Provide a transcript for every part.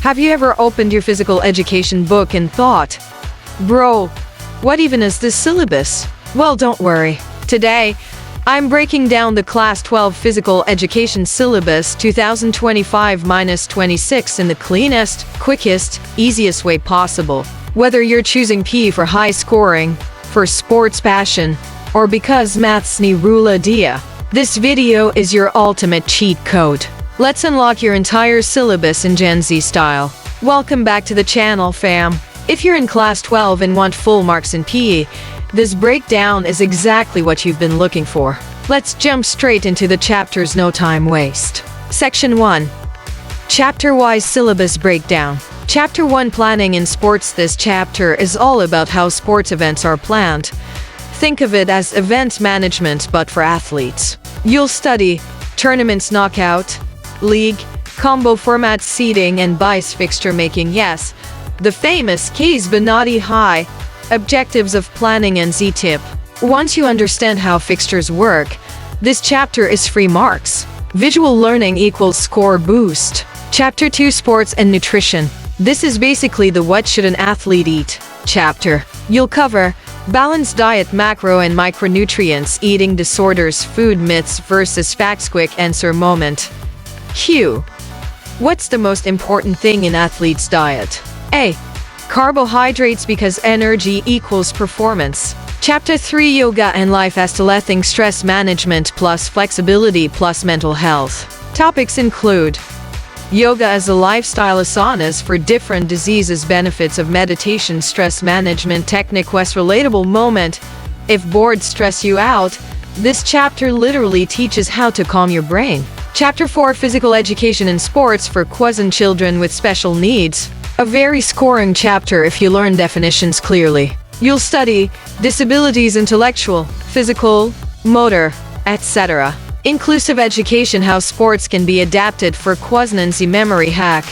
Have you ever opened your physical education book and thought, bro, what even is this syllabus? Well, don't worry. Today, I'm breaking down the Class 12 Physical Education Syllabus 2025-26 in the cleanest, quickest, easiest way possible. Whether you're choosing PE for high scoring, for sports passion, or because math's ni rula dia, this video is your ultimate cheat code. Let's unlock your entire syllabus in Gen Z style. Welcome back to the channel, fam. If you're in Class 12 and want full marks in PE, this breakdown is exactly what you've been looking for. Let's jump straight into the chapters, no time waste. Section 1. Chapter-wise syllabus breakdown. Chapter 1, Planning in Sports. This chapter is all about how sports events are planned. Think of it as event management but for athletes. You'll study tournaments, knockout, league, combo format, seeding, and bias fixture making. Yes, the famous case Benati High. Objectives of planning and Z-tip. Once you understand how fixtures work, this chapter is free marks. Visual learning equals score boost. Chapter 2, Sports and Nutrition. This is basically the what should an athlete eat chapter. You'll cover balanced diet, macro and micronutrients, eating disorders, food myths versus facts. Quick answer moment. Q. What's the most important thing in athlete's diet? A. Carbohydrates, because energy equals performance. Chapter 3, Yoga and Life Aesthetic, Stress Management plus Flexibility plus Mental Health. Topics include yoga as a lifestyle, asanas for different diseases, benefits of meditation, stress management technique. Quest relatable moment. If boards stress you out, this chapter literally teaches how to calm your brain. Chapter 4, Physical Education in Sports for Quas and Children with Special Needs. A very scoring chapter if you learn definitions clearly. You'll study disabilities, intellectual, physical, motor, etc. Inclusive education, how sports can be adapted for Quasnancy. Memory hack.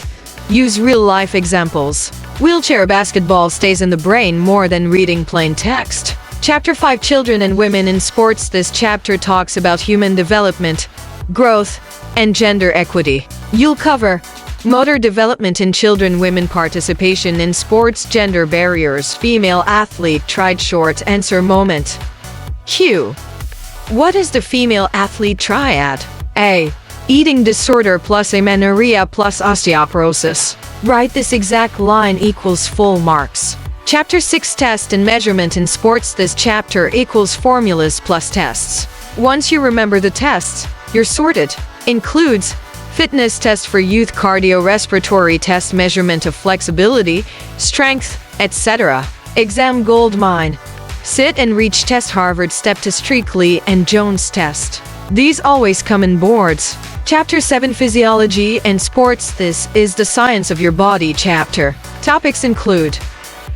Use real-life examples. Wheelchair basketball stays in the brain more than reading plain text. Chapter 5, Children and Women in Sports. This chapter talks about human development, growth, and gender equity. You'll cover motor development in children, women participation in sports, gender barriers, female athlete tried. Short answer moment. Q. What is the female athlete triad? A. Eating disorder plus amenorrhea plus osteoporosis. Write this exact line equals full marks. Chapter 6, Test and Measurement in Sports. This chapter equals formulas plus tests. Once you remember the tests, you're sorted. Includes fitness test for youth, cardiorespiratory test, measurement of flexibility, strength, etc. Exam gold mine. Sit and reach test, Harvard step to Streakley and Jones test. These always come in boards. Chapter 7, Physiology and Sports. This is the science of your body chapter. Topics include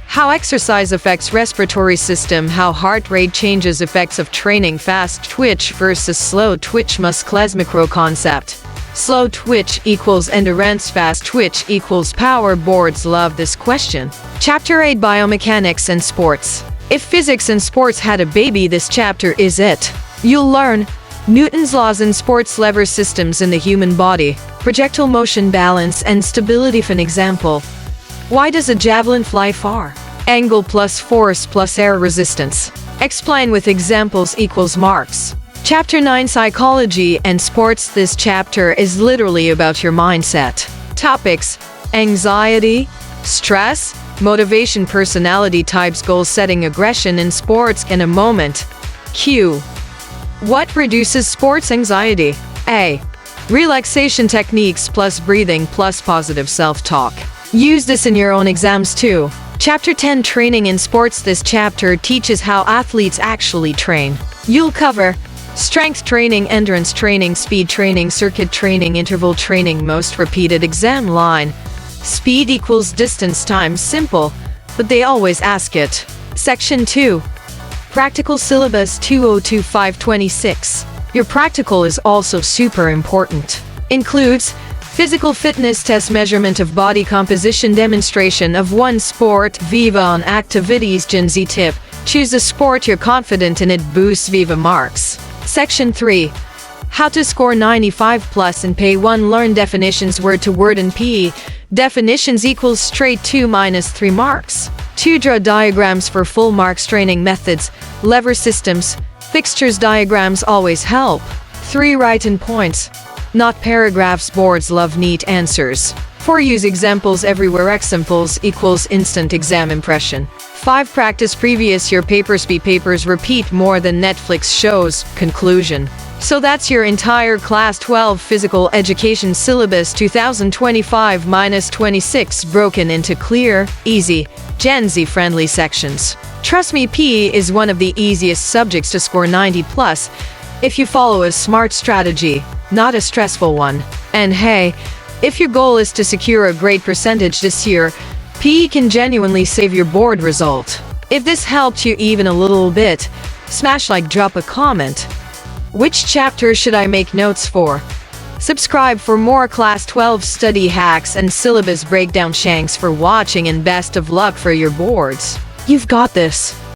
how exercise affects respiratory system, how heart rate changes, effects of training, fast twitch versus slow twitch, muscle micro concept. Slow twitch equals endurance, fast twitch equals power. Boards love this question. Chapter 8, Biomechanics and Sports. If physics and sports had a baby, this chapter is it. You'll learn Newton's laws in sports, lever systems in the human body, projectile motion, balance and stability. For an example, why does a javelin fly far? Angle plus force plus air resistance. Explain with examples equals marks. Chapter 9, Psychology and Sports. This chapter is literally about your mindset. Topics: anxiety, stress, motivation, personality types, goal setting, aggression in sports. In a moment. Q. What reduces sports anxiety? A. Relaxation techniques plus breathing plus positive self-talk. Use this in your own exams too. Chapter 10, Training in Sports. This chapter teaches how athletes actually train. You'll cover strength training, endurance training, speed training, circuit training, interval training. Most repeated exam line. Speed equals distance times. Simple, but they always ask it. Section 2. Practical Syllabus 2025-26. Your practical is also super important. Includes physical fitness test, measurement of body composition, demonstration of one sport, Viva on activities. Gen Z tip. Choose a sport you're confident in, it boosts Viva marks. Section 3. How to score 95 plus in PE 1. Learn definitions word to word in PE. Definitions equals straight 2 minus 3 marks. 2 draw diagrams for full marks. Training methods, lever systems, fixtures diagrams always help. 3 write in points, not paragraphs. Boards love neat answers. 4 use examples everywhere. Examples equals instant exam impression. 5 practice previous year papers. Papers repeat more than Netflix shows. Conclusion. So that's your entire Class 12 Physical Education Syllabus 2025-26 broken into clear, easy, Gen Z friendly sections. Trust me, PE is one of the easiest subjects to score 90 plus if you follow a smart strategy, not a stressful one. And hey, if your goal is to secure a great percentage this year, PE can genuinely save your board result. If this helped you even a little bit, smash like, drop a comment. Which chapter should I make notes for? Subscribe for more Class 12 study hacks and syllabus breakdown. Thanks for watching and best of luck for your boards. You've got this.